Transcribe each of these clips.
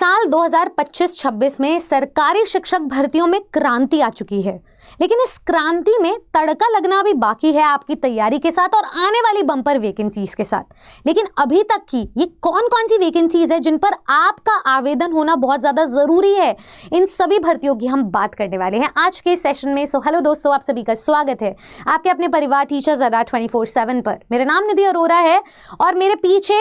साल 2025-26 में सरकारी शिक्षक भर्तियों में क्रांति आ चुकी है, लेकिन इस क्रांति में तड़का लगना अभी बाकी है आपकी तैयारी के साथ और आने वाली बम्पर वैकेंसीज के साथ। लेकिन अभी तक की ये कौन कौन सी वैकेंसीज है जिन पर आपका आवेदन होना बहुत ज़्यादा ज़रूरी है, इन सभी भर्तियों की हम बात करने वाले हैं आज के सेशन में। सो हेलो दोस्तों, आप सभी का स्वागत है आपके अपने परिवार टीचर्स अड्डा 24/7 पर। मेरा नाम निधि अरोरा है और मेरे पीछे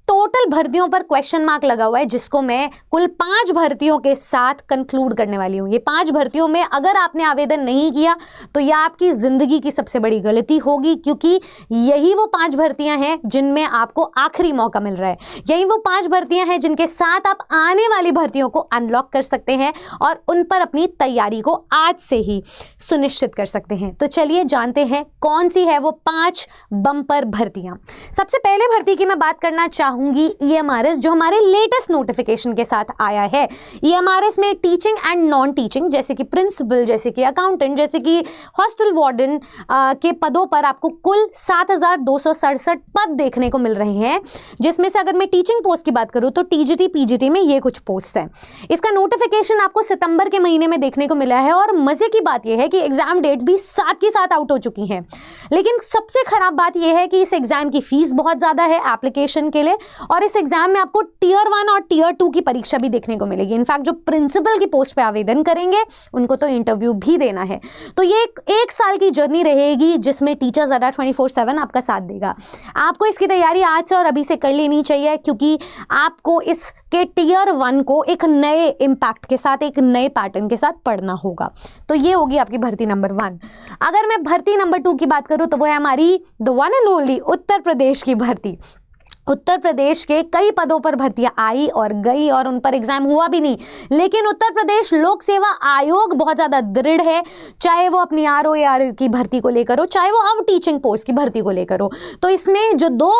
टोटल भर्तियों पर क्वेश्चन मार्क लगा हुआ है, जिसको मैं कुल 5 भर्तियों के साथ कंक्लूड करने वाली हूँ। ये 5 भर्तियों में अगर आपने आवेदन नहीं किया तो यह आपकी ज़िंदगी की सबसे बड़ी गलती होगी, क्योंकि यही वो 5 भर्तियां हैं जिनमें आपको आखिरी मौका मिल रहा है। यही वो 5 भर्तियां हैं जिनके साथ आप आने वाली भर्तियों को अनलॉक कर सकते हैं और उन पर अपनी तैयारी को आज से ही सुनिश्चित कर सकते हैं। तो चलिए जानते हैं कौन सी है वो 5 बम्पर भर्तियां। सबसे पहले भर्ती की मैं बात करना चाहूँगी EMRS, जो हमारे लेटेस्ट नोटिफिकेशन के साथ आया है। EMRS में टीचिंग एंड नॉन टीचिंग, जैसे कि प्रिंसिपल, जैसे कि अकाउंटेंट, जैसे कि हॉस्टल वार्डन के पदों पर आपको कुल 7,267 पद देखने को मिल रहे हैं, जिसमें से अगर मैं टीचिंग पोस्ट की बात करूं तो TGT PGT में ये कुछ पोस्ट हैं। इसका नोटिफिकेशन आपको सितंबर के महीने में देखने को मिला है और मजे की बात यह है कि एग्जाम डेट्स भी साथ के साथ आउट हो चुकी हैं। लेकिन सबसे खराब बात यह है कि इस एग्जाम की फीस बहुत ज़्यादा है एप्लीकेशन के लिए, और इस एग्जाम में आपको टियर 1 और टियर 2 की परीक्षा भी देखने को मिलेगी। इनफैक्ट जो प्रिंसिपल की पोस्ट पे आवेदन करेंगे उनको तो इंटरव्यू भी देना है। तो ये एक साल की जर्नी रहेगी जिसमें टीचर्स अड्डा 24/7 आपका साथ देगा। आपको इसकी तैयारी आज से और अभी से कर लेनी चाहिए, क्योंकि आपको इसके टियर 1 को एक नए इम्पैक्ट के साथ, एक नए पैटर्न के साथ पढ़ना होगा। तो ये होगी आपकी भर्ती नंबर 1। अगर मैं भर्ती नंबर 2 की बात करूँ तो वो है हमारी the one and only Uttar Pradesh की भर्ती। उत्तर प्रदेश के कई पदों पर भर्तियां आई और गई और उन पर एग्जाम हुआ भी नहीं, लेकिन उत्तर प्रदेश लोक सेवा आयोग बहुत ज़्यादा दृढ़ है, चाहे वो अपनी ROA की भर्ती को लेकर हो, चाहे वो अब टीचिंग पोस्ट की भर्ती को लेकर हो। तो इसमें जो 2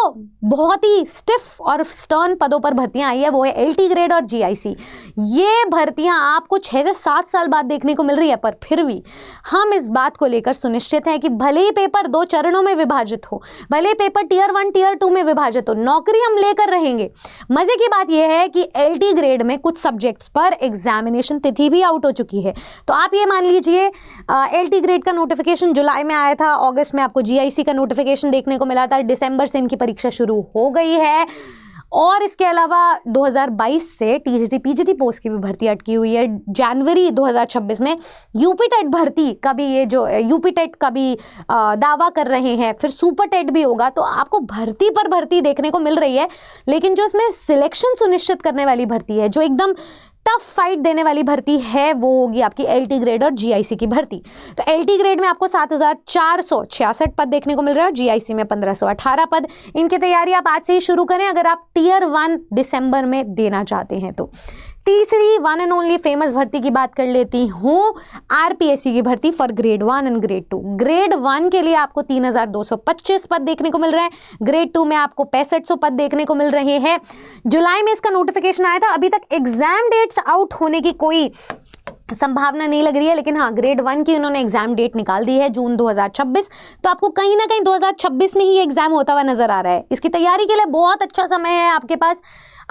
बहुत ही स्टिफ और स्टर्न पदों पर भर्तियां आई है वो है LT ग्रेड और GIC। ये भर्तियां आपको 6 से 7 साल बाद देखने को मिल रही है, पर फिर भी हम इस बात को लेकर सुनिश्चित हैं कि भले ही पेपर 2 चरणों में विभाजित हो, भले ही पेपर टियर 1 टियर 2 में विभाजित हो, नौकरी हम लेकर रहेंगे। मजे की बात यह है कि LT ग्रेड में कुछ सब्जेक्ट्स पर एग्जामिनेशन तिथि भी आउट हो चुकी है। तो आप ये मान लीजिए LT ग्रेड का नोटिफिकेशन जुलाई में आया था, अगस्त में आपको GIC का नोटिफिकेशन देखने को मिला था, दिसंबर से इनकी परीक्षा शुरू हो गई है। और इसके अलावा 2022 से TGT PGT पोस्ट की भी भर्ती अटकी हुई है। जनवरी 2026 में यूपी टेट भर्ती का भी, ये जो यूपी टेट का भी दावा कर रहे हैं, फिर सुपर टेट भी होगा। तो आपको भर्ती पर भर्ती देखने को मिल रही है, लेकिन जो इसमें सिलेक्शन सुनिश्चित करने वाली भर्ती है, जो एकदम टफ फाइट देने वाली भर्ती है, वो होगी आपकी LT ग्रेड और GIC की भर्ती। तो LT ग्रेड में आपको 7,466 पद देखने को मिल रहा है और GIC में 1,518 पद। इनकी तैयारी आप आज से ही शुरू करें अगर आप टियर 1 दिसंबर में देना चाहते हैं तो। तीसरी वन एंड ओनली फेमस भर्ती की बात कर लेती हूँ, RPSC की भर्ती for grade 1 and grade 2। Grade 1 के लिए आपको 3,225 पद देखने को मिल रहे हैं, ग्रेड 2 में आपको 6500 पद देखने को मिल रहे हैं। जुलाई में इसका नोटिफिकेशन आया था, अभी तक एग्जाम डेट्स आउट होने की कोई संभावना नहीं लग रही है, लेकिन हाँ, ग्रेड 1 की उन्होंने एग्जाम डेट निकाल दी है, जून 2026। तो आपको कहीं ना कहीं 2026 में ही एग्जाम होता हुआ नजर आ रहा है। इसकी तैयारी के लिए बहुत अच्छा समय है आपके पास।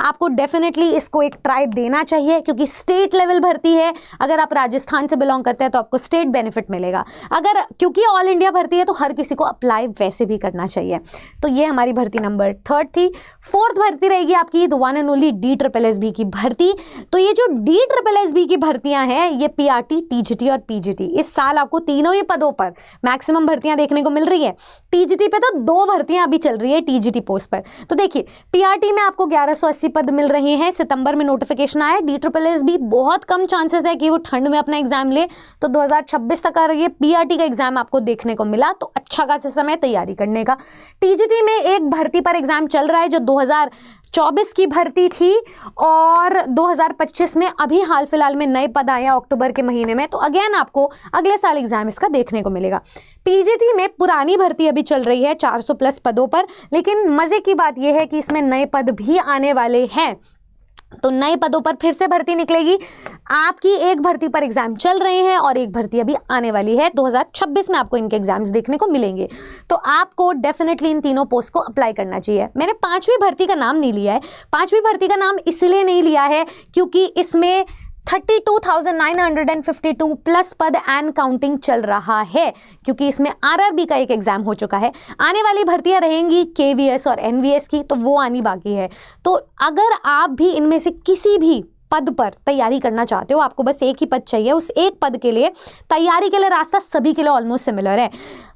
आपको डेफिनेटली इसको एक ट्राई देना चाहिए, क्योंकि स्टेट लेवल भर्ती है। अगर आप राजस्थान से बिलोंग करते हैं तो आपको स्टेट बेनिफिट मिलेगा, अगर क्योंकि ऑल इंडिया भर्ती है तो हर किसी को अप्लाई वैसे भी करना चाहिए। तो ये हमारी भर्ती नंबर 3 थी। 4th भर्ती रहेगी आपकी the one and only DSSB की भर्ती। तो ये जो DSSB की भर्तियां हैं, ये PRT, TGT और PGT, इस साल आपको तीनों ही पदों पर मैक्सिमम भर्तियां देखने को मिल रही है। TGT पे तो 2 भर्तियां अभी चल रही है TGT पोस्ट पर। तो देखिए, PRT में आपको 1180 पद मिल रहे हैं, सितंबर में नोटिफिकेशन आया। DSSB बहुत कम चांसेस है कि वो ठंड में अपना एग्जाम ले, तो 2026 तक अगर ये PRT का एग्जाम आपको देखने को मिला तो अच्छा खासा समय तैयारी करने का। TGT में एक भर्ती पर एग्जाम चल रहा है जो 2024 की भर्ती थी और 2025 में अभी हाल फिलहाल में नए पद आया अक्टूबर के महीने में, तो अगेन आपको अगले साल एग्जाम इसका देखने को मिलेगा। PGT में पुरानी भर्ती अभी चल रही है 400+ पदों पर, लेकिन मजे की बात यह है कि इसमें नए पद भी आने वाले हैं। तो नए पदों पर फिर से भर्ती निकलेगी। आपकी एक भर्ती पर एग्जाम चल रहे हैं और एक भर्ती अभी आने वाली है। 2026 में आपको इनके एग्जाम्स देखने को मिलेंगे। तो आपको डेफिनेटली इन तीनों पोस्ट को अप्लाई करना चाहिए। मैंने 5वीं भर्ती का नाम नहीं लिया है। 5वीं भर्ती का नाम इसलिए नहीं लिया है क्योंकि इसमें 32,952 प्लस पद एंड काउंटिंग चल रहा है, क्योंकि इसमें आरआरबी का एक एग्जाम हो चुका है। आने वाली भर्तियां रहेंगी केवीएस और एनवीएस की, तो वो आनी बाकी है। तो अगर आप भी इनमें से किसी भी पद पर तैयारी करना चाहते हो, आपको बस एक ही पद चाहिए, उस एक पद के लिए तैयारी के लिए रास्ता सभी के लिए ऑलमोस्ट सिमिलर है।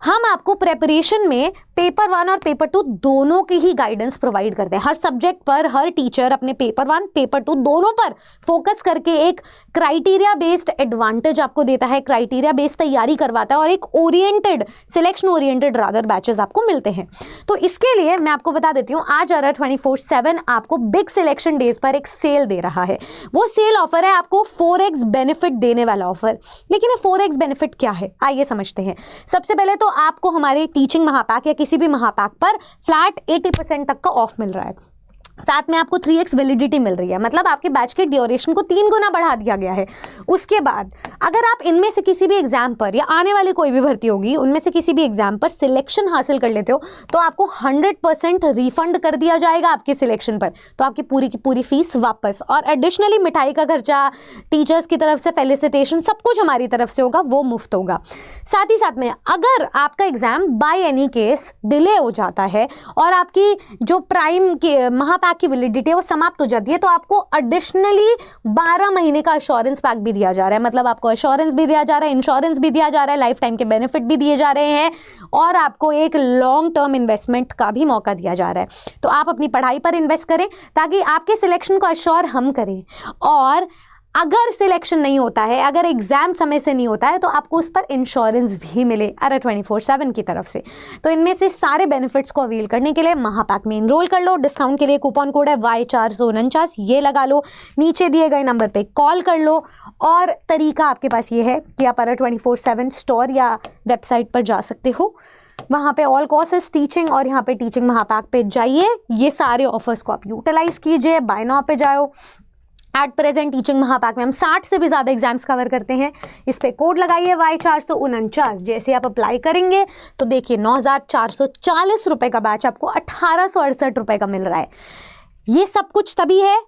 हम आपको प्रेपरेशन में पेपर 1 और पेपर 2 दोनों की ही गाइडेंस प्रोवाइड करते हैं। हर सब्जेक्ट पर हर टीचर अपने पेपर 1 पेपर 2 दोनों पर फोकस करके एक क्राइटेरिया बेस्ड एडवांटेज आपको देता है, क्राइटेरिया बेस्ड तैयारी करवाता है और एक oriented, selection oriented rather batches आपको मिलते हैं। तो इसके लिए मैं आपको बता देती हूँ, आज RR 24/7 आपको बिग सिलेक्शन डेज पर एक सेल दे रहा है। वो सेल ऑफर है आपको 4x बेनिफिट देने वाला ऑफर। लेकिन ये 4x बेनिफिट क्या है, आइए समझते हैं। सबसे पहले तो आपको हमारे टीचिंग महापैक या किसी भी महापैक पर फ्लैट 80% तक का ऑफ मिल रहा है। साथ में आपको 3x वैलिडिटी मिल रही है, मतलब आपके बैच के ड्यूरेशन को 3 गुना बढ़ा दिया गया है। उसके बाद अगर आप इनमें से किसी भी एग्जाम पर या आने वाली कोई भी भर्ती होगी उनमें से किसी भी एग्जाम पर सिलेक्शन हासिल कर लेते हो तो आपको 100% रिफंड कर दिया जाएगा आपके सिलेक्शन पर। तो आपकी पूरी की पूरी फीस वापस, और एडिशनली मिठाई का खर्चा, टीचर्स की तरफ से फेलिसिटेशन, सब कुछ हमारी तरफ से होगा, वो मुफ्त होगा। साथ ही साथ में अगर आपका exam by any case delay हो जाता है और आपकी जो प्राइम के महापैक की वैलिडिटी है वो समाप्त हो जाती है, तो आपको एडिशनली 12 महीने का एश्योरेंस पैक भी दिया जा रहा है। मतलब आपको एश्योरेंस भी दिया जा रहा है, इंश्योरेंस भी दिया जा रहा है, लाइफ टाइम के बेनिफिट भी दिए जा रहे हैं और आपको एक लॉन्ग टर्म इन्वेस्टमेंट का भी मौका दिया जा रहा है। तो आप अपनी पढ़ाई पर इन्वेस्ट करें ताकि आपके सिलेक्शन को एश्योर हम करें, और अगर सिलेक्शन नहीं होता है, अगर एग्जाम समय से नहीं होता है, तो आपको उस पर इंश्योरेंस भी मिले RR 24/7 की तरफ से। तो इनमें से सारे बेनिफिट्स को अवेल करने के लिए महापैक में इनरोल कर लो। डिस्काउंट के लिए कूपन कोड है Y449, ये लगा लो, नीचे दिए गए नंबर पे कॉल कर लो। और तरीका आपके पास ये है कि आप RR 24/7 स्टोर या वेबसाइट पर जा सकते हो, वहाँ पे ऑल कोर्सेज टीचिंग और यहाँ पे टीचिंग महापैक पे जाइए, ये सारे ऑफर्स को आप यूटिलाइज कीजिए। बाय नाउ पे जाओ। एट प्रेजेंट टीचिंग महापैक में हम 60 से भी ज़्यादा एग्जाम्स कवर करते हैं। इस पे कोड लगाइए Y449। जैसे आप अप्लाई करेंगे तो देखिए 9,440 रुपये का बैच आपको 1,868 रुपये का मिल रहा है। ये सब कुछ तभी है,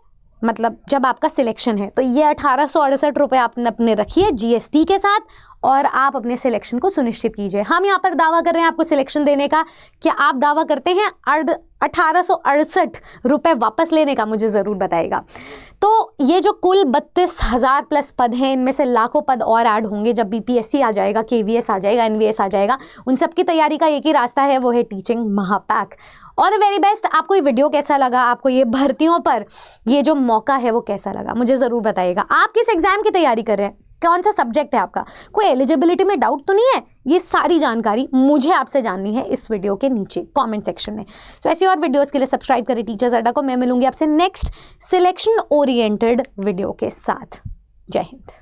मतलब जब आपका सिलेक्शन है। तो ये 1,868 रुपये आप अपने रखिए GST के साथ और आप अपने सिलेक्शन को सुनिश्चित कीजिए। हम यहाँ पर दावा कर रहे हैं आपको सिलेक्शन देने का, क्या आप दावा करते हैं 1,868 रुपये वापस लेने का? मुझे ज़रूर बताइएगा। तो ये जो कुल 32,000 प्लस पद हैं, इनमें से लाखों पद और ऐड होंगे जब BPSC आ जाएगा, KVS आ जाएगा, NVS आ जाएगा। उन सब की तैयारी का एक ही रास्ता है, वो है टीचिंग महापैक। All the very best. आपको ये वीडियो कैसा लगा, आपको ये भर्तियों पर ये जो मौका है वो कैसा लगा, मुझे ज़रूर बताइएगा। आप किस एग्जाम की तैयारी कर रहे हैं, कौन सा सब्जेक्ट है आपका, कोई एलिजिबिलिटी में डाउट तो नहीं है? ये सारी जानकारी मुझे आपसे जाननी है इस वीडियो के नीचे कमेंट सेक्शन में। तो ऐसी और वीडियोस के लिए सब्सक्राइब करें टीचर्स अड्डा को। मैं मिलूंगी आपसे नेक्स्ट सिलेक्शन ओरिएंटेड वीडियो के साथ। जय हिंद।